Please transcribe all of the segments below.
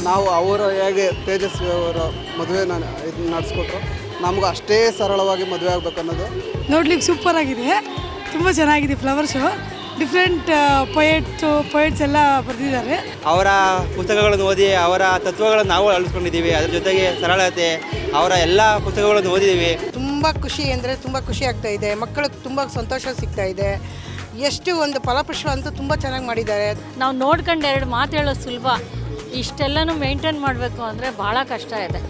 ನಾವು ಅವರು ಹೇಗೆ ತೇಜಸ್ವಿ ಅವರ ಮದುವೆನ ಇದು ನಡೆಸ್ಕೊಟ್ರು, ನಮಗೂ ಅಷ್ಟೇ ಸರಳವಾಗಿ ಮದುವೆ ಆಗಬೇಕು ಅನ್ನೋದು. ನೋಡ್ಲಿಕ್ಕೆ ಸೂಪರ್ ಆಗಿದೆ, ತುಂಬ ಚೆನ್ನಾಗಿದೆ. ಫ್ಲವರ್ ಶೋ ಡಿಫ್ರೆಂಟ್ ಪೊಯೆಟ್ಸ್ ಎಲ್ಲ ಬರೆದಿದ್ದಾರೆ. ಅವರ ಪುಸ್ತಕಗಳನ್ನು ಓದಿ ಅವರ ತತ್ವಗಳನ್ನು ನಾವು ಅಳಿಸ್ಕೊಂಡಿದ್ದೀವಿ. ಅದ್ರ ಜೊತೆಗೆ ಸರಳತೆ, ಅವರ ಎಲ್ಲ ಪುಸ್ತಕಗಳನ್ನು ಓದಿದ್ದೀವಿ. ತುಂಬ ಖುಷಿ ಅಂದರೆ ತುಂಬ ಖುಷಿ ಆಗ್ತಾ ಇದೆ. ಮಕ್ಕಳಿಗೆ ತುಂಬ ಸಂತೋಷ ಸಿಗ್ತಾ ಇದೆ. ಎಷ್ಟು ಒಂದು ಫಲಪುಷ್ಪ ಅಂತೂ ತುಂಬ ಚೆನ್ನಾಗಿ ಮಾಡಿದ್ದಾರೆ. ನಾವು ನೋಡ್ಕೊಂಡು ಎರಡು ಮಾತು ಹೇಳೋದು ಸುಲಭ, ಇಷ್ಟೆಲ್ಲನೂ ಮೇಂಟೈನ್ ಮಾಡಬೇಕು ಅಂದರೆ ಭಾಳ ಕಷ್ಟ ಇದೆ.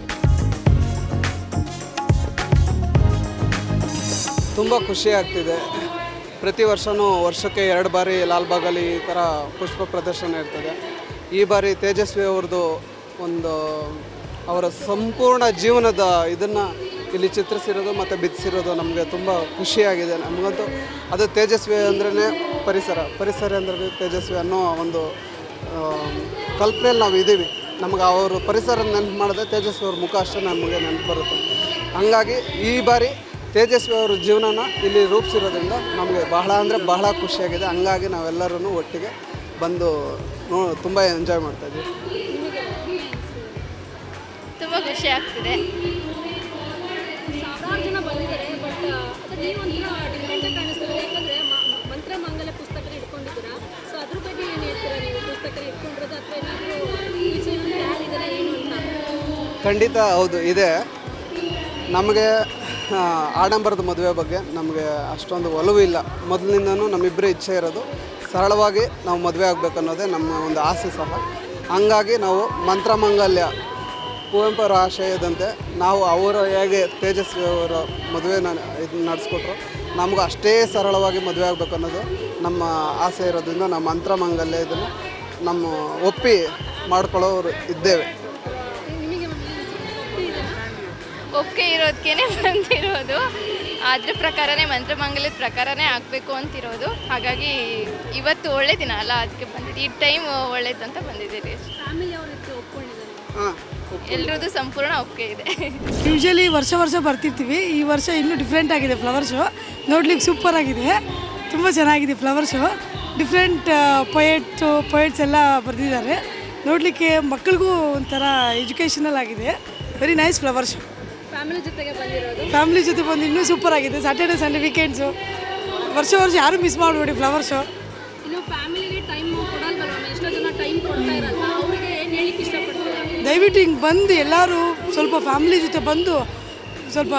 ತುಂಬ ಖುಷಿ ಆಗ್ತಿದೆ. ಪ್ರತಿ ವರ್ಷಕ್ಕೆ 2 ಬಾರಿ ಲಾಲ್ಬಾಗಲ್ಲಿ ಈ ಥರ ಪುಷ್ಪ ಪ್ರದರ್ಶನ ಇರ್ತದೆ. ಈ ಬಾರಿ ತೇಜಸ್ವಿ ಅವ್ರದ್ದು ಒಂದು ಅವರ ಸಂಪೂರ್ಣ ಜೀವನದ ಇದನ್ನು ಇಲ್ಲಿ ಚಿತ್ರಿಸಿರೋದು ಮತ್ತು ಬಿತ್ತಿಸಿರೋದು ನಮಗೆ ತುಂಬ ಖುಷಿಯಾಗಿದೆ. ನಮಗಂತೂ ಅದು ತೇಜಸ್ವಿ ಅಂದ್ರೇ ಪರಿಸರ ಅಂದ್ರೆ ತೇಜಸ್ವಿ ಅನ್ನೋ ಒಂದು ಕಲ್ಪನೆಯಲ್ಲಿ ನಾವು ಇದ್ದೀವಿ. ನಮಗೆ ಅವರು ಪರಿಸರ ನೆನಪು ಮಾಡಿದ್ರೆ ತೇಜಸ್ವಿ ಅವ್ರ ಮುಖ ಅಷ್ಟೇ ನಮಗೆ ನೆನಪು ಬರುತ್ತೆ. ಹಂಗಾಗಿ ಈ ಬಾರಿ ತೇಜಸ್ವಿ ಅವ್ರ ಜೀವನನ ಇಲ್ಲಿ ರೂಪಿಸಿರೋದ್ರಿಂದ ನಮಗೆ ಬಹಳ ಖುಷಿಯಾಗಿದೆ. ಹಂಗಾಗಿ ನಾವೆಲ್ಲರೂ ಒಟ್ಟಿಗೆ ಬಂದು ತುಂಬ ಎಂಜಾಯ್ ಮಾಡ್ತಾಯಿದ್ವಿ. ತುಂಬ ಖುಷಿ ಆಗ್ತಿದೆ. ಸಾವಿರಾರು ಜನ ಬಂದಿದ್ದಾರೆ, ಬಟ್ ನೀವು ಡಿಫ್ರೆಂಟಾಗಿ ಕಾಣಿಸ್ತಾರೆ. ಯಾಕಂದರೆ ಮಂತ್ರಮಾಂಗಲ್ಯ ಪುಸ್ತಕ ಇಟ್ಕೊಂಡಿದ್ದೀರಾ, ಸೊ ಅದ್ರ ಬಗ್ಗೆ ಏನು ಹೇಳ್ತೀರಾ? ನೀವು ಪುಸ್ತಕ ಇಟ್ಕೊಂಡಿರೋದು ಅಥವಾ ಏನಾದರೂ ಯಾರಿದ್ದಾರೆ ಏನು ಅಂತ? ಖಂಡಿತ ಹೌದು ಇದೆ. ನಮಗೆ ಆಡಂಬರದ ಮದುವೆ ಬಗ್ಗೆ ನಮಗೆ ಅಷ್ಟೊಂದು ಒಲವು ಇಲ್ಲ. ಮೊದಲಿನಿಂದನೂ ನಮ್ಮಿಬ್ಬರ ಇಚ್ಛೆ ಇರೋದು ಸರಳವಾಗಿ ನಾವು ಮದುವೆ ಆಗಬೇಕು ಅನ್ನೋದೇ ನಮ್ಮ ಒಂದು ಆಸೆ ಸಹ. ಹಂಗಾಗಿ ನಾವು ಮಂತ್ರಮಾಂಗಲ್ಯ ಕುವೆಂಪು ಅವರ ಆಶಯದಂತೆ ನಾವು ಅವರು ಹೇಗೆ ತೇಜಸ್ವಿ ಅವರ ಮದುವೆನ ಇದು ನಡೆಸ್ಕೊಟ್ರು, ನಮಗೂ ಅಷ್ಟೇ ಸರಳವಾಗಿ ಮದುವೆ ಆಗಬೇಕು ಅನ್ನೋದು ನಮ್ಮ ಆಸೆ ಇರೋದ್ರಿಂದ ನಾವು ಮಂತ್ರಮಾಂಗಲ್ಯ ಇದನ್ನು ನಮ್ಮ ಒಪ್ಪಿ ಮಾಡ್ಕೊಳ್ಳೋರು ಇದ್ದೇವೆ. ಒಪ್ಪಿಗೆ ಇರೋದಕ್ಕೇ ಬಂದಿರೋದು, ಅದ್ರ ಪ್ರಕಾರನೇ ಮಂತ್ರಮಾಂಗಲ್ಯದ ಪ್ರಕಾರನೇ ಆಗಬೇಕು ಅಂತಿರೋದು. ಹಾಗಾಗಿ ಇವತ್ತು ಒಳ್ಳೆ ದಿನ ಅಲ್ಲ, ಅದಕ್ಕೆ ಬಂದಿದ್ದು. ಈ ಟೈಮ್ ಒಳ್ಳೇದು ಅಂತ ಬಂದಿದ್ದೀರಿ. ಫ್ಯಾಮಿಲಿ ಅವ್ರ ರೀತಿ ಒಪ್ಕೊಂಡಿದ್ದಾರೆ, ಎಲ್ರದ್ದು ಸಂಪೂರ್ಣ ಒಪ್ಪಿಗೆ ಇದೆ. ಯೂಶಲಿ ವರ್ಷ ಬರ್ತಿರ್ತೀವಿ. ಈ ವರ್ಷ ಇನ್ನೂ ಡಿಫ್ರೆಂಟ್ ಆಗಿದೆ. ಫ್ಲವರ್ ಶೋ ನೋಡ್ಲಿಕ್ಕೆ ಸೂಪರ್ ಆಗಿದೆ, ತುಂಬ ಚೆನ್ನಾಗಿದೆ. ಫ್ಲವರ್ ಶೋ ಡಿಫ್ರೆಂಟ್ ಪೊಯೆಟ್ಸ್ ಎಲ್ಲ ಬರೆದಿದ್ದಾರೆ. ನೋಡಲಿಕ್ಕೆ ಮಕ್ಕಳಿಗೂ ಒಂಥರ ಎಜುಕೇಷನಲ್ ಆಗಿದೆ. Very nice flower show. Family ಜೊತೆಗೆ ಬಂದಿರೋದು, ಫ್ಯಾಮಿಲಿ ಜೊತೆ ಬಂದು ಇನ್ನೂ ಸೂಪರ್ ಆಗಿದೆ. ಸ್ಯಾಟರ್ಡೆ ಸಂಡೇ ವೀಕೆಂಡ್ಸು ವರ್ಷ ಯಾರೂ ಮಿಸ್ ಮಾಡಬೇಡಿ ಫ್ಲವರ್ ಶೋ. ಇನ್ನು ಫ್ಯಾಮಿಲಿಗೆ ಟೈಮ್ ಕೊಡಲ್ವಲ್ಲ, ಎಷ್ಟೋ ಜನ ಟೈಮ್ ಕೊಡ್ತಾ ಇರಲ್ಲ, ಅವರಿಗೆ ಏನು ಹೇಳಿಕ್ಕೆ ಇಷ್ಟಪಡ್ತೀರಾ? ದಯವಿಟ್ಟು ಹಿಂಗೆ ಬಂದು ಎಲ್ಲರೂ ಸ್ವಲ್ಪ ಫ್ಯಾಮಿಲಿ ಜೊತೆ ಬಂದು ಸ್ವಲ್ಪ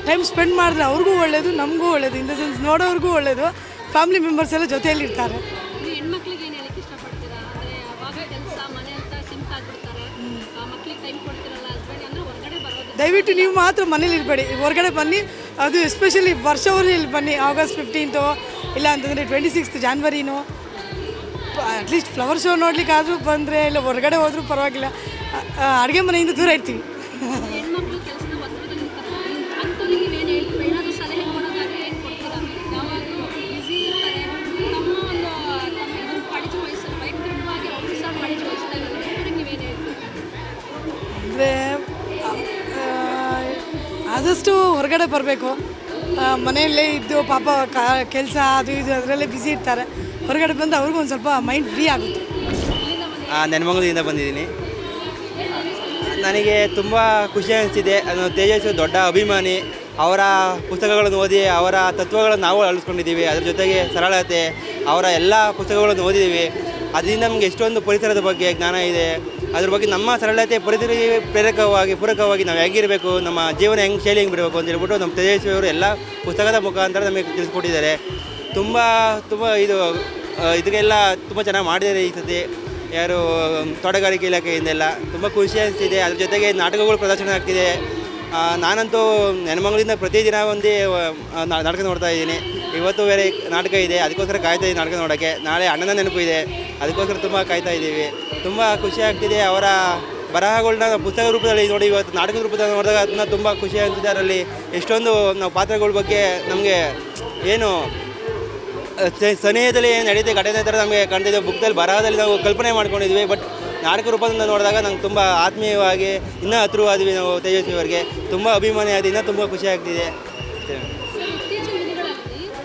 ಟೈಮ್ ಸ್ಪೆಂಡ್ ಮಾಡಿದ್ರೆ ಅವ್ರಿಗೂ ಒಳ್ಳೆಯದು, ನಮಗೂ ಒಳ್ಳೆಯದು. ಇನ್ ದ ಸೆನ್ಸ್ ನೋಡೋರಿಗೂ ಒಳ್ಳೆಯದು. ಫ್ಯಾಮಿಲಿ ಮೆಂಬರ್ಸ್ ಎಲ್ಲ ಜೊತೆಯಲ್ಲಿರ್ತಾರೆ. ನೀವು ಹೆಣ್ಮಕ್ಳಿಗೆ ಏನು ಹೇಳಿಕ್ಕೆ ಇಷ್ಟಪಡ್ತೀರಾ? ಅಂದರೆ ಅವಾಗ ಕೆಲಸ ಮನೆ ಅಂತ ಸಿಂಕ್ ಆಗಿಬಿಡ್ತಾರೆ, ಮಕ್ಳಿಗೆ ಟೈಮ್ ಕೊಡ್ತಿರಲ್ಲ, ಹಸ್ಬೆಂಡ್ ಅಂದರೆ ಹೊರಗಡೆ ಬರೋದು. ದಯವಿಟ್ಟು ನೀವು ಮಾತ್ರ ಮನೇಲಿ ಇರಬೇಡಿ, ಹೊರಗಡೆ ಬನ್ನಿ. ಅದು ಎಸ್ಪೆಷಲಿ ಇಲ್ಲಿ ಬನ್ನಿ. August 15 ಇಲ್ಲ ಅಂತಂದರೆ 26 ಜಾನ್ವರಿನೋ ಅಟ್ಲೀಸ್ಟ್ ಫ್ಲವರ್ ಶೋ ನೋಡ್ಲಿಕ್ಕಾದರೂ ಬಂದರೆ, ಇಲ್ಲ ಹೊರಗಡೆ ಹೋದರೂ ಪರವಾಗಿಲ್ಲ. ಅಡುಗೆ ಮನೆಯಿಂದ ದೂರ ಇರ್ತೀವಿ. ಹೆಣ್ಮಕ್ಳು ಕೆಲಸದ ಒತ್ತಡದಲ್ಲಿ ಇರ್ತಾರೆ, ಅಂಥವ್ರಿಗೆ ನೀವೇನು ಹೇಳ್ತೀರಾ? ಏನಾದರೂ ಸಲಹೆ ಕೊಡೋದಾದರೆ ಏನು ಕೊಡ್ತೀರಾ? ಯಾವಾಗಲೂ ಬ್ಯುಸಿ ಇರ್ತಾರೆ, ತಮ್ಮ ಒಂದು ಇದನ್ನು ಕಾಳಜಿ ವಹಿಸಲು ವೈಯಕ್ತಿಕವಾಗಿ ಅವರು ಸಹ ಕಾಳಜಿ ವಹಿಸ್ತಾ ಇರೋದು, ಅವ್ರಿಗೆ ನೀವೇನು ಹೇಳ್ತೀರಾ? ಅಂದರೆ ಆದಷ್ಟು ಹೊರಗಡೆ ಬರಬೇಕು. ಮನೆಯಲ್ಲೇ ಇದ್ದು ಪಾಪ ಕೆಲಸ ಅದು ಇದು ಅದರಲ್ಲೇ ಬ್ಯುಸಿ ಇರ್ತಾರೆ. ಹೊರಗಡೆ ಬಂದು ಅವ್ರಿಗೂ ಒಂದು ಸ್ವಲ್ಪ ಮೈಂಡ್ ಫ್ರೀ ಆಗುತ್ತೆ. ನೆನಮಂಗಲದಿಂದ ಬಂದಿದ್ದೀನಿ. ನನಗೆ ತುಂಬ ಖುಷಿ ಅನಿಸ್ತಿದೆ. ತೇಜಸ್ವಿ ದೊಡ್ಡ ಅಭಿಮಾನಿ. ಅವರ ಪುಸ್ತಕಗಳನ್ನು ಓದಿ ಅವರ ತತ್ವಗಳನ್ನು ನಾವು ಅಳಿಸ್ಕೊಂಡಿದ್ದೀವಿ. ಅದ್ರ ಜೊತೆಗೆ ಸರಳತೆ, ಅವರ ಎಲ್ಲ ಪುಸ್ತಕಗಳನ್ನು ಓದಿದ್ದೀವಿ. ಅದರಿಂದ ನಮಗೆ ಎಷ್ಟೊಂದು ಪರಿಸರದ ಬಗ್ಗೆ ಜ್ಞಾನ ಇದೆ. ಅದ್ರ ಬಗ್ಗೆ ನಮ್ಮ ಸರಳತೆ ಪರಿಸರ ಪೂರಕವಾಗಿ ನಾವು ಹೇಗಿರಬೇಕು, ನಮ್ಮ ಜೀವನ ಹೆಂಗೆ ಶೈಲಿ ಹೆಂಗೆ ಬರಬೇಕು ಅಂತ ಹೇಳ್ಬಿಟ್ಟು ನಮ್ಮ ತೇಜಸ್ವಿ ಅವರು ಎಲ್ಲ ಪುಸ್ತಕದ ಮುಖಾಂತರ ನಮಗೆ ತಿಳಿಸ್ಕೊಟ್ಟಿದ್ದಾರೆ. ತುಂಬ ಇದಕ್ಕೆಲ್ಲ ತುಂಬ ಚೆನ್ನಾಗಿ ಮಾಡಿದ್ದಾರೆ ಈ ಸತಿ. ಯಾರು ತೋಟಗಾರಿಕೆ ಇಲಾಖೆಯಿಂದೆಲ್ಲ ತುಂಬ ಖುಷಿ ಅನಿಸ್ತಿದೆ. ಅದ್ರ ಜೊತೆಗೆ ನಾಟಕಗಳು ಪ್ರದರ್ಶನ ಆಗ್ತಿದೆ. ನಾನಂತೂ ನೆನಮಂಗಲಿಂದ ಪ್ರತಿದಿನ ಒಂದು ನಾಟಕ ನೋಡ್ತಾ ಇದ್ದೀನಿ. ಇವತ್ತು ಬೇರೆ ನಾಟಕ ಇದೆ, ಅದಕ್ಕೋಸ್ಕರ ಕಾಯ್ತಾ ಇದ್ದೀನಿ ನಾಟಕ ನೋಡೋಕ್ಕೆ. ನಾಳೆ ಅಣ್ಣನ ನೆನಪು ಇದೆ, ಅದಕ್ಕೋಸ್ಕರ ತುಂಬ ಕಾಯ್ತಾ ಇದ್ದೀವಿ. ತುಂಬ ಖುಷಿ ಆಗ್ತಿದೆ. ಅವರ ಬರಹಗಳನ್ನ ಪುಸ್ತಕ ರೂಪದಲ್ಲಿ ನೋಡಿ ಇವತ್ತು ನಾಟಕದ ರೂಪದಲ್ಲಿ ನೋಡಿದಾಗ ಅದನ್ನ ತುಂಬ ಖುಷಿ ಆಗ್ತಿದೆ. ಅದರಲ್ಲಿ ಎಷ್ಟೊಂದು ನಾವು ಪಾತ್ರಗಳ ಬಗ್ಗೆ ನಮಗೆ ಏನು ಸನಿಹದಲ್ಲಿ ಏನು ನಡೀತೆ ಘಟನೆ ಥರ ನಮಗೆ ಕಾಣ್ತಿದ್ದೆ. ಬುಕ್ದಲ್ಲಿ ಬರಹದಲ್ಲಿ ನಾವು ಕಲ್ಪನೆ ಮಾಡ್ಕೊಂಡಿದ್ವಿ, ಬಟ್ ನಾಟಕ ರೂಪದಿಂದ ನೋಡಿದಾಗ ನಂಗೆ ತುಂಬ ಆತ್ಮೀಯವಾಗಿ ಇನ್ನೂ ಹತ್ರವಾದ್ವಿ ನಾವು ತೇಜಸ್ವಿ ಅವರಿಗೆ. ತುಂಬ ಅಭಿಮಾನಿ ಆದ ಇನ್ನೂ ತುಂಬ ಖುಷಿ ಆಗ್ತಿದೆ.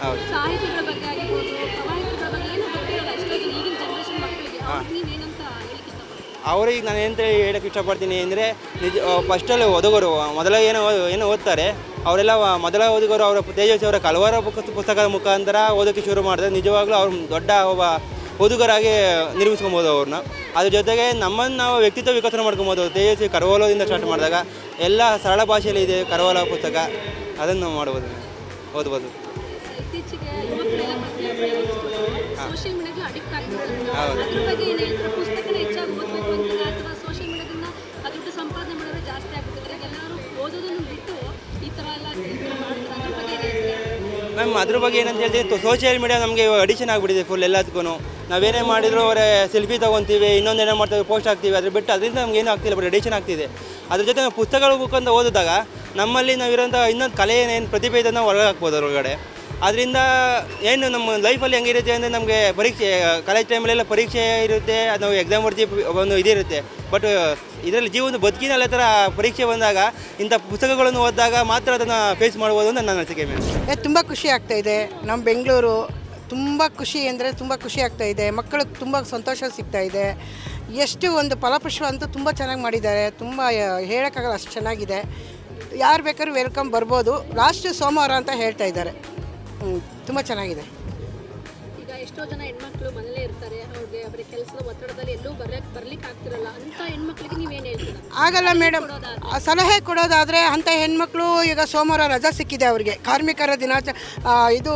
ಹೌದು. ಸಾಹಿತ್ಯಗಳ ಬಗ್ಗೆ ಆಗಿರ್ಬೋದು, ಕವಯಿತ್ರಿಗಳ ಬಗ್ಗೆ ಏನು ಗೊತ್ತಿರಲ್ಲ ಎಷ್ಟೋ ಜನ ಈಗಿನ ಜನರೇಷನ್ ಮಕ್ಕಳಿಗೆ, ಅವ್ರಿಗೆ ನೀವೇನಂತ ಹೇಳಿಕ್ಕೆ ಇಷ್ಟಪಡ್ತೀರಾ? ಅವ್ರಿಗೆ ನಾನು ಏನಂತ ಹೇಳೋಕ್ಕೆ ಇಷ್ಟಪಡ್ತೀನಿ ಅಂದರೆ ಫಸ್ಟಲ್ಲಿ ಓದುಗರು ಮೊದಲ ಏನೋ ಓದ್ತಾರೆ ಅವರೆಲ್ಲ ಮೊದಲ ಓದುಗರು ಅವರ ತೇಜಸ್ವಿ ಅವರ ಹಲವಾರು ಪುಸ್ತಕದ ಮುಖಾಂತರ ಓದೋಕ್ಕೆ ಶುರು ಮಾಡಿದ್ರೆ ನಿಜವಾಗ್ಲೂ ಅವ್ರು ದೊಡ್ಡ ಒಬ್ಬ ಓದುಗರಾಗಿ ನಿರ್ಮಿಸ್ಕೊಬೋದು ಅವ್ರನ್ನ. ಅದ್ರ ಜೊತೆಗೆ ನಮ್ಮನ್ನು ನಾವು ವ್ಯಕ್ತಿತ್ವ ವಿಕಸನ ಮಾಡ್ಕೊಬೋದು. ತೇಜಸ್ವಿ ಕರವಲದಿಂದ ಸ್ಟಾರ್ಟ್ ಮಾಡಿದಾಗ ಎಲ್ಲ ಸರಳ ಭಾಷೆಯಲ್ಲಿ ಇದೆ ಕರವಲ ಪುಸ್ತಕ, ಅದನ್ನು ನಾವು ಮಾಡ್ಬೋದು, ಓದ್ಬೋದು. ಇತ್ತೀಚೆಗೆ ಯುವಕರೆಲ್ಲ ಸೋಷಿಯಲ್ ಮೀಡಿಯಾಗೆ ಅಡಿಕ್ಟ್ ಆಗ್ತಿದ್ದಾರೆ. ಹೌದು. ಅದ್ರ ಬಗ್ಗೆ ಏನು ಹೇಳ್ತಾರೆ? ಪುಸ್ತಕನ ಹೆಚ್ಚಾಗಿ ಓದಬೇಕು ಅಂತಾರೆ ಅಥವಾ ಸೋಷಿಯಲ್ ಮೀಡಿಯಾದಿಂದ ದುಡ್ಡು ಸಂಪಾದನೆ ಮಾಡೋದು ಜಾಸ್ತಿ ಆಗ್ಬಿಟ್ಟಿದ್ರೆ ಎಲ್ಲರೂ ಓದೋದನ್ನು ಬಿಟ್ಟು ಈ ಥರ ಎಲ್ಲ ಮಾಡ್ತಾರೆ. ಅದ್ರ ಬಗ್ಗೆ ಏನು ಹೇಳ್ತಾರೆ ಮ್ಯಾಮ್? ಅದ್ರ ಬಗ್ಗೆ ಏನಂತ ಹೇಳ್ತೀವಿ, ಸೋಷಿಯಲ್ ಮೀಡಿಯಾ ನಮಗೆ ಅಡಿಷನ್ ಆಗಿಬಿಟ್ಟಿದೆ ಫುಲ್ ಎಲ್ಲದಕ್ಕೂ. ನಾವೇನೇ ಮಾಡಿದ್ರು ಅವರೇ ಸೆಲ್ಫಿ ತೊಗೊತೀವಿ, ಇನ್ನೊಂದೇನೋ ಮಾಡ್ತೀವಿ, ಪೋಸ್ಟ್ ಹಾಕ್ತೀವಿ. ಅದ್ರ ಬಿಟ್ಟು ಅದರಿಂದ ನಮ್ಗೆ ಏನೂ ಆಗ್ತಿಲ್ಲ, ಬಟ್ ಅಡಿಷನ್ ಆಗ್ತಿದೆ. ಅದ್ರ ಜೊತೆ ನಾವು ಪುಸ್ತಕಗಳ ಮುಖಾಂತರ ಓದಿದಾಗ ನಮ್ಮಲ್ಲಿ ನಾವಿರೋಂಥ ಇನ್ನೊಂದು ಕಲೆ ಏನು ಪ್ರತಿಭೆ ಇದನ್ನು ಹೊರಗೆ ಹಾಕ್ಬೋದು ಹೊರಗಡೆ. ಅದರಿಂದ ಏನು ನಮ್ಮ ಲೈಫಲ್ಲಿ ಹೆಂಗಿರುತ್ತೆ ಅಂದರೆ ನಮಗೆ ಪರೀಕ್ಷೆ ಕಾಲೇಜ್ ಟೈಮಲ್ಲೆಲ್ಲ ಪರೀಕ್ಷೆ ಇರುತ್ತೆ, ಅದು ನಾವು ಎಕ್ಸಾಮ್ ಬರ್ತೀವಿ, ಒಂದು ಇದಿರುತ್ತೆ. ಬಟ್ ಇದರಲ್ಲಿ ಜೀವನ ಬದುಕಿನಲ್ಲ ಥರ ಪರೀಕ್ಷೆ ಬಂದಾಗ ಇಂಥ ಪುಸ್ತಕಗಳನ್ನು ಓದಿದಾಗ ಮಾತ್ರ ಅದನ್ನು ಫೇಸ್ ಮಾಡ್ಬೋದು ಅಂತ ನನ್ನ ಅನಿಸಿಕೆ ಮೇಲೆ. ತುಂಬ ಖುಷಿ ಆಗ್ತಾ ಇದೆ. ನಮ್ಮ ಬೆಂಗಳೂರು ತುಂಬ ಖುಷಿ ಅಂದರೆ ತುಂಬ ಖುಷಿ ಆಗ್ತಾ ಇದೆ. ಮಕ್ಕಳಿಗೆ ತುಂಬ ಸಂತೋಷ ಸಿಗ್ತಾ ಇದೆ. ಎಷ್ಟು ಒಂದು ಫಲಪುಷ್ಪ ಅಂತೂ ತುಂಬ ಚೆನ್ನಾಗಿ ಮಾಡಿದ್ದಾರೆ. ತುಂಬ ಹೇಳೋಕ್ಕಾಗಲ್ಲ, ಅಷ್ಟು ಚೆನ್ನಾಗಿದೆ. ಯಾರು ಬೇಕಾದ್ರೂ ವೆಲ್ಕಮ್ ಬರ್ಬೋದು. ಲಾಸ್ಟ್ ಸೋಮವಾರ ಅಂತ ಹೇಳ್ತಾ ಇದ್ದಾರೆ. ತುಂಬ ಚೆನ್ನಾಗಿದೆ. ಈಗ ಎಷ್ಟೋ ಜನ ಹೆಣ್ಮಕ್ಳು ಮನೇಲೇ ಇರ್ತಾರೆ, ಅವ್ರಿಗೆ ಅವರ ಕೆಲಸದ ಒತ್ತಡದಲ್ಲಿ ಎಲ್ಲೂ ಬರ್ಲಿಕ್ಕೆ ಆಗ್ತಿರಲ್ಲ. ಅಂಥ ಹೆಣ್ಮಕ್ಳಿಗೆ ನೀವೇನು ಹೇಳ್ತೀರಾ? ಆಗಲ್ಲ ಮೇಡಮ್, ಸಲಹೆ ಕೊಡೋದಾದರೆ ಅಂಥ ಹೆಣ್ಮಕ್ಳು ಈಗ ಸೋಮವಾರ ರಜಾ ಸಿಕ್ಕಿದೆ ಅವ್ರಿಗೆ, ಕಾರ್ಮಿಕರ ಇದು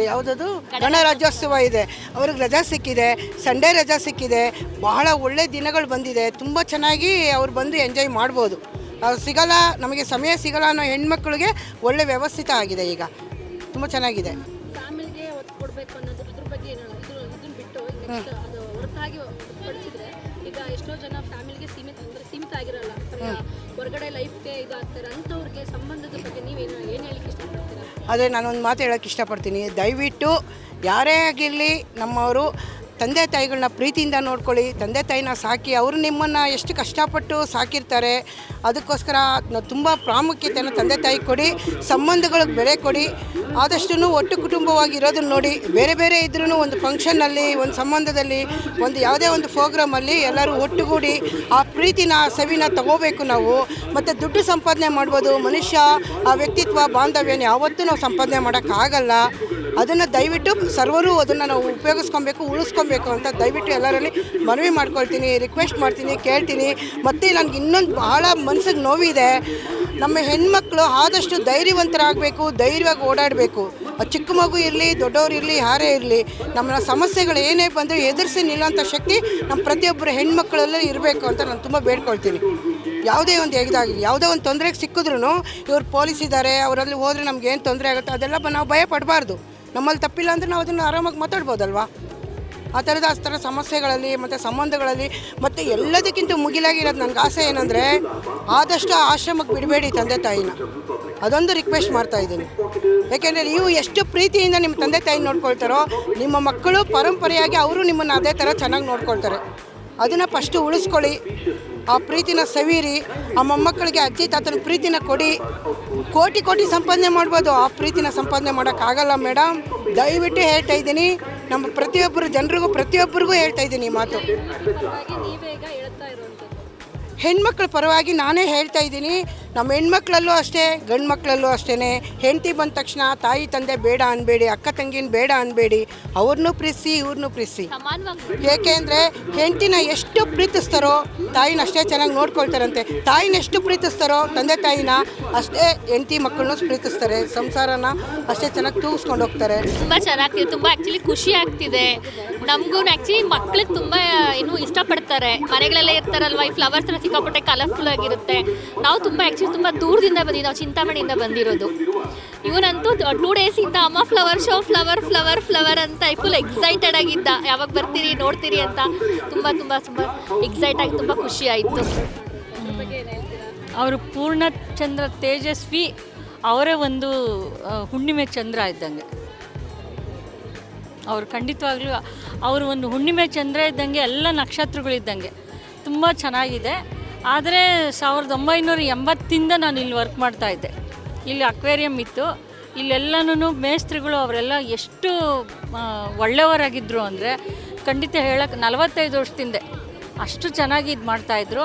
ಯಾವುದದು ಗಣರಾಜ್ಯೋತ್ಸವ ಇದೆ, ಅವ್ರಿಗೆ ರಜಾ ಸಿಕ್ಕಿದೆ, ಸಂಡೇ ರಜಾ ಸಿಕ್ಕಿದೆ, ಬಹಳ ಒಳ್ಳೆ ದಿನಗಳು ಬಂದಿದೆ. ತುಂಬ ಚೆನ್ನಾಗಿ ಅವ್ರು ಬಂದು ಎಂಜಾಯ್ ಮಾಡ್ಬೋದು. ಸಿಗಲ್ಲ, ನಮಗೆ ಸಮಯ ಸಿಗಲ್ಲ ಅನ್ನೋ ಹೆಣ್ಮಕ್ಳಿಗೆ ಒಳ್ಳೆ ವ್ಯವಸ್ಥಿತ ಆಗಿದೆ. ಈಗ ತುಂಬ ಚೆನ್ನಾಗಿದೆ. ಫ್ಯಾಮಿಲಿಗೆ ಒತ್ತು ಕೊಡಬೇಕು ಅನ್ನೋದು ಅದ್ರ ಬಗ್ಗೆ ಏನು ಇದನ್ನು ಬಿಟ್ಟು ನೆಕ್ಸ್ಟ್ ಅದು ಹೊರತಾಗಿ ಹೊರತುಪಡಿಸಿದ್ರೆ ಈಗ ಎಷ್ಟೋ ಜನ ಫ್ಯಾಮಿಲಿಗೆ ಸೀಮಿತ ಆಗಿರಲ್ಲ, ಹೊರಗಡೆ ಲೈಫ್ಗೆ ಇದಾಗ್ತಾರೆ. ಅಂಥವ್ರಿಗೆ ಸಂಬಂಧದ ಬಗ್ಗೆ ನೀವೇನು ಏನು ಹೇಳಕ್ಕೆ ಇಷ್ಟಪಡ್ತೀರಾ? ಆದರೆ ನಾನೊಂದು ಮಾತು ಹೇಳೋಕ್ಕೆ ಇಷ್ಟಪಡ್ತೀನಿ. ದಯವಿಟ್ಟು ಯಾರೇ ಆಗಿರಲಿ ನಮ್ಮವರು ತಂದೆ ತಾಯಿಗಳನ್ನ ಪ್ರೀತಿಯಿಂದ ನೋಡ್ಕೊಳ್ಳಿ. ತಂದೆ ತಾಯಿನ ಸಾಕಿ, ಅವರು ನಿಮ್ಮನ್ನು ಎಷ್ಟು ಕಷ್ಟಪಟ್ಟು ಸಾಕಿರ್ತಾರೆ. ಅದಕ್ಕೋಸ್ಕರ ತುಂಬ ಪ್ರಾಮುಖ್ಯತೆಯನ್ನು ತಂದೆ ತಾಯಿ ಕೊಡಿ. ಸಂಬಂಧಗಳಿಗೆ ಬೆಲೆ ಕೊಡಿ. ಆದಷ್ಟು ಒಟ್ಟು ಕುಟುಂಬವಾಗಿರೋದನ್ನ ನೋಡಿ. ಬೇರೆ ಬೇರೆ ಇದ್ರೂ ಒಂದು ಫಂಕ್ಷನ್ನಲ್ಲಿ, ಒಂದು ಸಂಬಂಧದಲ್ಲಿ, ಒಂದು ಯಾವುದೇ ಒಂದು ಪ್ರೋಗ್ರಾಮಲ್ಲಿ ಎಲ್ಲರೂ ಒಟ್ಟುಗೂಡಿ ಆ ಪ್ರೀತಿನ ಸವಿನ ತಗೋಬೇಕು ನಾವು. ಮತ್ತು ದುಡ್ಡು ಸಂಪಾದನೆ ಮಾಡ್ಬೋದು, ಮನುಷ್ಯ ಆ ವ್ಯಕ್ತಿತ್ವ ಬಾಂಧವ್ಯನ ಯಾವತ್ತೂ ನಾವು ಸಂಪಾದನೆ ಮಾಡೋಕ್ಕಾಗಲ್ಲ. ಅದನ್ನು ದಯವಿಟ್ಟು ಸರ್ವರು ಅದನ್ನು ನಾವು ಉಪಯೋಗಿಸ್ಕೊಬೇಕು, ಉಳಿಸ್ಕೊಬೇಕು ಅಂತ ದಯವಿಟ್ಟು ಎಲ್ಲರಲ್ಲಿ ಮನವಿ ಮಾಡ್ಕೊಳ್ತೀನಿ, ರಿಕ್ವೆಸ್ಟ್ ಮಾಡ್ತೀನಿ, ಕೇಳ್ತೀನಿ. ಮತ್ತು ನನಗೆ ಇನ್ನೊಂದು ಬಹಳ ಮನಸ್ಸಿಗೆ ನೋವಿದೆ. ನಮ್ಮ ಹೆಣ್ಮಕ್ಳು ಆದಷ್ಟು ಧೈರ್ಯವಂತರಾಗಬೇಕು, ಧೈರ್ಯವಾಗಿ ಓಡಾಡಬೇಕು. ಚಿಕ್ಕ ಮಗು ಇರಲಿ, ದೊಡ್ಡವ್ರು ಇರಲಿ, ಯಾರೇ ಇರಲಿ, ನಮ್ಮ ಸಮಸ್ಯೆಗಳು ಏನೇ ಬಂದರೂ ಎದುರಿಸಿ ನಿಲ್ಲೋಂಥ ಶಕ್ತಿ ನಮ್ಮ ಪ್ರತಿಯೊಬ್ಬರು ಹೆಣ್ಮಕ್ಳಲ್ಲೇ ಇರಬೇಕು ಅಂತ ನಾನು ತುಂಬ ಬೇಡ್ಕೊಳ್ತೀನಿ. ಯಾವುದೇ ಒಂದು ಇದಾಗಲಿ, ಯಾವುದೇ ಒಂದು ತೊಂದರೆಗೆ ಸಿಕ್ಕಿದ್ರೂ ಇವ್ರು ಪೊಲೀಸ್ ಇದ್ದಾರೆ, ಅವರಲ್ಲಿ ಹೋದರೆ ನಮ್ಗೆ ಏನು ತೊಂದರೆ ಆಗುತ್ತೆ ಅದೆಲ್ಲ ನಾವು ಭಯ ಪಡಬಾರ್ದು. ನಮ್ಮಲ್ಲಿ ತಪ್ಪಿಲ್ಲ ಅಂದರೆ ನಾವು ಅದನ್ನು ಆರಾಮಾಗಿ ಮಾತಾಡ್ಬೋದಲ್ವಾ. ಆ ಥರ ಸಮಸ್ಯೆಗಳಲ್ಲಿ ಮತ್ತು ಸಂಬಂಧಗಳಲ್ಲಿ ಮತ್ತು ಎಲ್ಲದಕ್ಕಿಂತ ಮುಗಿಲಾಗಿರೋದು ನನಗೆ ಆಸೆ ಏನಂದರೆ ಆದಷ್ಟು ಆಶ್ರಮಕ್ಕೆ ಬಿಡಬೇಡಿ ತಂದೆ ತಾಯಿನ. ಅದೊಂದು ರಿಕ್ವೆಸ್ಟ್ ಮಾಡ್ತಾಯಿದ್ದೀನಿ. ಯಾಕೆಂದರೆ ನೀವು ಎಷ್ಟು ಪ್ರೀತಿಯಿಂದ ನಿಮ್ಮ ತಂದೆ ತಾಯಿ ನೋಡ್ಕೊಳ್ತಾರೋ ನಿಮ್ಮ ಮಕ್ಕಳು ಪರಂಪರೆಯಾಗಿ ಅವರು ನಿಮ್ಮನ್ನು ಅದೇ ಥರ ಚೆನ್ನಾಗಿ ನೋಡ್ಕೊಳ್ತಾರೆ. ಅದನ್ನು ಫಸ್ಟು ಉಳಿಸ್ಕೊಳ್ಳಿ. ಆ ಪ್ರೀತಿನ ಸವೀರಿ. ಆ ಮೊಮ್ಮಕ್ಕಳಿಗೆ ಅಜ್ಜಿ ತಾತನ ಪ್ರೀತಿನ ಕೊಡಿ. ಕೋಟಿ ಸಂಪಾದನೆ ಮಾಡ್ಬೋದು, ಆ ಪ್ರೀತಿನ ಸಂಪಾದನೆ ಮಾಡೋಕ್ಕಾಗಲ್ಲ ಮೇಡಮ್. ದಯವಿಟ್ಟು ಹೇಳ್ತಾ ಇದ್ದೀನಿ, ನಮ್ಮ ಪ್ರತಿಯೊಬ್ಬರು ಜನರಿಗೂ ಪ್ರತಿಯೊಬ್ಬರಿಗೂ ಹೇಳ್ತಾ ಇದ್ದೀನಿ ಈ ಮಾತು. ನೀವೀಗ ಹೇಳ್ತಾ ಇರುವಂಥದ್ದು ಹೆಣ್ಮಕ್ಳ ಪರವಾಗಿ ನಾನೇ ಹೇಳ್ತಾ ಇದ್ದೀನಿ. ನಮ್ಮ ಹೆಣ್ಮಕ್ಳಲ್ಲೂ ಅಷ್ಟೇ, ಗಂಡು ಮಕ್ಕಳಲ್ಲೂ ಅಷ್ಟೇ. ಹೆಂಡತಿ ಬಂದ ತಕ್ಷಣ ತಾಯಿ ತಂದೆ ಬೇಡ ಅನ್ಬೇಡಿ, ಅಕ್ಕ ತಂಗಿನ ಬೇಡ ಅನ್ಬೇಡಿ. ಅವ್ರನ್ನೂ ಪ್ರೀತಿಸಿ, ಇವ್ರನ್ನೂ ಪ್ರೀತಿಸಿ. ಏಕೆಂದರೆ ಹೆಂಡತಿನ ಎಷ್ಟು ಪ್ರೀತಿಸ್ತಾರೋ ತಾಯಿನ ಅಷ್ಟೇ ಚೆನ್ನಾಗಿ ನೋಡ್ಕೊಳ್ತಾರಂತೆ. ತಾಯಿನ ಎಷ್ಟು ಪ್ರೀತಿಸ್ತಾರೋ ತಂದೆ ತಾಯಿನ ಅಷ್ಟೇ ಹೆಂಡತಿ ಮಕ್ಕಳನ್ನೂ ಪ್ರೀತಿಸ್ತಾರೆ. ಸಂಸಾರನ ಅಷ್ಟೇ ಚೆನ್ನಾಗಿ ತೂಗಿಸ್ಕೊಂಡು ಹೋಗ್ತಾರೆ. ತುಂಬ ಚೆನ್ನಾಗ್ತಿದೆ, ತುಂಬ ಆ್ಯಕ್ಚುಲಿ ಖುಷಿ ಆಗ್ತಿದೆ ನಮಗೂ. ಆ್ಯಕ್ಚುಲಿ ಮಕ್ಳಿಗೆ ತುಂಬ ಇಷ್ಟಪಡ್ತಾರೆ, ಮನೆಗಳಲ್ಲೇ ಇರ್ತಾರಲ್ವ, ಈ ಫ್ಲವರ್ಸ್ ಸಿಕ್ಕಾಪಟ್ಟೆ ಕಲರ್ಫುಲ್ ಆಗಿರುತ್ತೆ. ನಾವು ತುಂಬ ತುಂಬ ದೂರದಿಂದ ಬಂದಿದ್ದು, ನಾವು ಚಿಂತಾಮಣಿಯಿಂದ ಬಂದಿರೋದು. ಇವನಂತೂ 2 ಡೇಸಿಂದ ಅಮ್ಮ ಫ್ಲವರ್ ಶೋ, ಫ್ಲವರ್ ಅಂತ ಫುಲ್ ಎಕ್ಸೈಟೆಡ್ ಆಗಿದ್ದ. ಯಾವಾಗ ಬರ್ತೀರಿ ನೋಡ್ತೀರಿ ಅಂತ ತುಂಬ ಎಕ್ಸೈಟ್ ಆಗಿ ತುಂಬ ಖುಷಿ ಆಯಿತು. ಅವರು ಪೂರ್ಣಚಂದ್ರ ತೇಜಸ್ವಿ ಅವರೇ ಒಂದು ಹುಣ್ಣಿಮೆ ಚಂದ್ರ ಇದ್ದಂಗೆ. ಅವರು ಖಂಡಿತವಾಗ್ಲೂ ಅವರು ಒಂದು ಹುಣ್ಣಿಮೆ ಚಂದ್ರ ಇದ್ದಂಗೆ, ಎಲ್ಲ ನಕ್ಷತ್ರಗಳಿದ್ದಂಗೆ. ತುಂಬ ಚೆನ್ನಾಗಿದೆ. ಆದರೆ 1980 ನಾನು ಇಲ್ಲಿ ವರ್ಕ್ ಮಾಡ್ತಾಯಿದ್ದೆ. ಇಲ್ಲಿ ಅಕ್ವೇರಿಯಂ ಇತ್ತು. ಇಲ್ಲೆಲ್ಲನೂ ಮೇಸ್ತ್ರಿಗಳು ಅವರೆಲ್ಲ ಎಷ್ಟು ಒಳ್ಳೆಯವರಾಗಿದ್ದರು ಅಂದರೆ ಖಂಡಿತ ಹೇಳಕ್ಕೆ 45 ವರ್ಷದಿಂದ ಅಷ್ಟು ಚೆನ್ನಾಗಿ ಇದು ಮಾಡ್ತಾಯಿದ್ರು.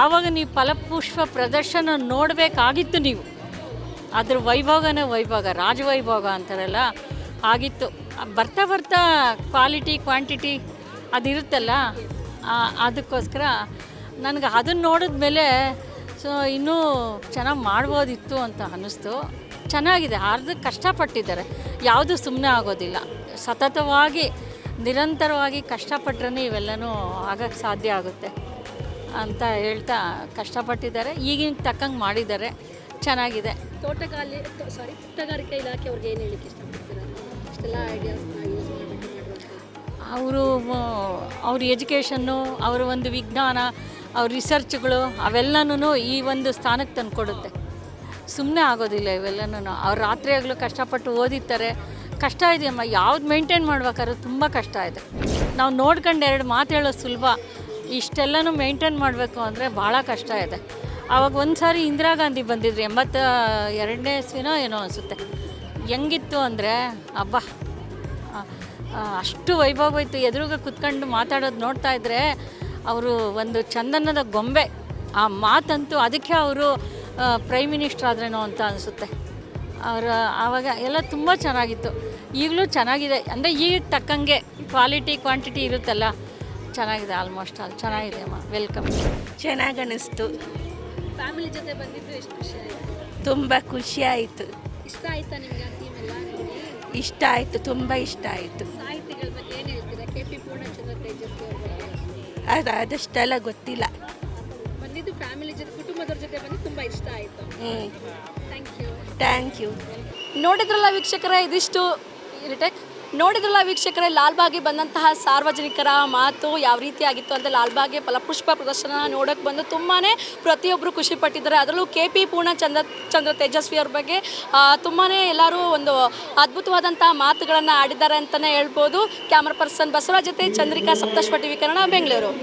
ಆವಾಗ ನೀವು ಫಲಪುಷ್ಪ ಪ್ರದರ್ಶನ ನೋಡಬೇಕಾಗಿತ್ತು ನೀವು. ಅದ್ರ ವೈಭೋಗನೇ ವೈಭೋಗ, ರಾಜವೈಭೋಗ ಅಂತಾರಲ್ಲ ಆಗಿತ್ತು. ಬರ್ತಾ ಬರ್ತಾ ಕ್ವಾಲಿಟಿ ಕ್ವಾಂಟಿಟಿ ಅದಿರುತ್ತಲ್ಲ, ಅದಕ್ಕೋಸ್ಕರ ನನಗೆ ಅದನ್ನು ನೋಡಿದ್ಮೇಲೆ ಇನ್ನೂ ಚೆನ್ನಾಗಿ ಮಾಡ್ಬೋದಿತ್ತು ಅಂತ ಅನ್ನಿಸ್ತು. ಚೆನ್ನಾಗಿದೆ, ಅರ್ಧಕ್ಕೆ ಕಷ್ಟಪಟ್ಟಿದ್ದಾರೆ, ಯಾವುದೂ ಸುಮ್ಮನೆ ಆಗೋದಿಲ್ಲ. ಸತತವಾಗಿ ನಿರಂತರವಾಗಿ ಕಷ್ಟಪಟ್ರೆ ಇವೆಲ್ಲನೂ ಆಗಕ್ಕೆ ಸಾಧ್ಯ ಆಗುತ್ತೆ ಅಂತ ಹೇಳ್ತಾ ಕಷ್ಟಪಟ್ಟಿದ್ದಾರೆ. ಈಗಿನ ತಕ್ಕಂಗೆ ಮಾಡಿದ್ದಾರೆ, ಚೆನ್ನಾಗಿದೆ. ತೋಟಗಾರಿಕೆ ಇಲಾಖೆ ಅವ್ರಿಗೆ ಏನು ಹೇಳಿಕ್ಕೆ ಇಷ್ಟಪಡ್ತೀರಾ? ಇಷ್ಟೆಲ್ಲ ಐಡಿಯಾಸ್ನ ಯೂಸ್ ಅವರು ಅವ್ರ ಎಜುಕೇಷನ್ನು, ಅವರ ಒಂದು ವಿಜ್ಞಾನ, ಅವ್ರ ರಿಸರ್ಚ್ಗಳು ಅವೆಲ್ಲನೂ ಈ ಒಂದು ಸ್ಥಾನಕ್ಕೆ ತಂದು ಕೊಡುತ್ತೆ. ಸುಮ್ಮನೆ ಆಗೋದಿಲ್ಲ ಇವೆಲ್ಲನೂ. ಅವ್ರು ರಾತ್ರಿ ಆಗಲೂ ಕಷ್ಟಪಟ್ಟು ಓದಿರ್ತಾರೆ. ಕಷ್ಟ ಇದೆಯಮ್ಮ, ಯಾವ್ದು ಮೇಂಟೈನ್ ಮಾಡ್ಬೇಕಾದ್ರೂ ತುಂಬ ಕಷ್ಟ ಇದೆ. ನಾವು ನೋಡ್ಕೊಂಡು 2 ಮಾತು ಹೇಳೋದು ಸುಲಭ, ಇಷ್ಟೆಲ್ಲನೂ ಮೇಂಟೈನ್ ಮಾಡಬೇಕು ಅಂದರೆ ಭಾಳ ಕಷ್ಟ ಇದೆ. ಆವಾಗ ಒಂದು ಸಾರಿ ಇಂದಿರಾ ಗಾಂಧಿ ಬಂದಿದ್ರು, 82ನೇ ಇಸ್ವಿನೋ ಏನೋ ಅನಿಸುತ್ತೆ. ಹೆಂಗಿತ್ತು ಅಂದರೆ ಅಬ್ಬಾ, ಅಷ್ಟು ವೈಭವ ಇತ್ತು. ಎದುರುಗ ಕುತ್ಕೊಂಡು ಮಾತಾಡೋದು ನೋಡ್ತಾ ಇದ್ದರೆ ಅವರು ಒಂದು ಚಂದನದ ಗೊಂಬೆ. ಆ ಮಾತಂತೂ ಅದಕ್ಕೆ ಅವರು ಪ್ರೈಮ್ ಮಿನಿಸ್ಟರ್ ಆದ್ರೇನೋ ಅಂತ ಅನಿಸುತ್ತೆ. ಆವಾಗ ಎಲ್ಲ ತುಂಬ ಚೆನ್ನಾಗಿತ್ತು. ಈಗಲೂ ಚೆನ್ನಾಗಿದೆ, ಅಂದರೆ ಈಗ ತಕ್ಕಂಗೆ ಕ್ವಾಲಿಟಿ ಕ್ವಾಂಟಿಟಿ ಇರುತ್ತಲ್ಲ, ಚೆನ್ನಾಗಿದೆ. ಆಲ್ಮೋಸ್ಟ್ ಆಲ್ ಚೆನ್ನಾಗಿದೆ ಅಮ್ಮ. ವೆಲ್ಕಮ್. ಚೆನ್ನಾಗಿ ಅನ್ನಿಸ್ತು, ಫ್ಯಾಮಿಲಿ ಜೊತೆ ಬಂದಿದ್ದು ಎಷ್ಟು ಖುಷಿ ಆಯಿತು? ತುಂಬ ಖುಷಿ ಆಯಿತು. ಇಷ್ಟ ಆಯ್ತಾ ನಿಮಗೆ ಆ ಥೀಮ್ ಎಲ್ಲ ನೋಡಿ? ಇಷ್ಟ ಆಯಿತು, ತುಂಬ ಇಷ್ಟ ಆಯಿತು. ಸಾಹಿತಿಗಳ ಬಗ್ಗೆ ಏನು ಹೇಳ್ತೀರಾ? KP ಪೂರ್ಣಚಂದ್ರ ತೇಜಸ್ವಿ ಅವ್ರ ಬಗ್ಗೆ ಅದಷ್ಟೆಲ್ಲ ಗೊತ್ತಿಲ್ಲ. ಬಂದಿದ್ದು ಫ್ಯಾಮಿಲಿ ಜೊತೆ, ಕುಟುಂಬದವ್ರ ಜೊತೆ ಬಂದು ತುಂಬ ಇಷ್ಟ ಆಯಿತು. Thank you. ನೋಡಿದ್ರಲ್ಲ ವೀಕ್ಷಕರೇ, ಇದಿಷ್ಟು ನೋಡಿದ್ರಲ್ಲ ವೀಕ್ಷಕರೇ, ಲಾಲ್ಬಾಗ್ಗೆ ಬಂದಂತಹ ಸಾರ್ವಜನಿಕರ ಮಾತು ಯಾವ ರೀತಿಯಾಗಿತ್ತು ಅಂತ. ಲಾಲ್ಬಾಗ್ಗೆ ಫಲಪುಷ್ಪ ಪ್ರದರ್ಶನ ನೋಡೋಕ್ಕೆ ಬಂದು ತುಂಬಾ ಪ್ರತಿಯೊಬ್ಬರು ಖುಷಿ ಪಟ್ಟಿದ್ದಾರೆ. ಅದರಲ್ಲೂ KP ಪೂರ್ಣಚಂದ್ರ ತೇಜಸ್ವಿ ಅವ್ರ ಬಗ್ಗೆ ತುಂಬಾ ಎಲ್ಲರೂ ಒಂದು ಅದ್ಭುತವಾದಂಥ ಮಾತುಗಳನ್ನು ಆಡಿದ್ದಾರೆ ಅಂತಲೇ ಹೇಳ್ಬೋದು. ಕ್ಯಾಮ್ರಾ ಪರ್ಸನ್ ಬಸವರಾಜ್ ಜೊತೆ ಚಂದ್ರಿಕಾ, ಸಪ್ತಶ್ವ ಟಿವಿ ಕನ್ನಡ, ಬೆಂಗಳೂರು.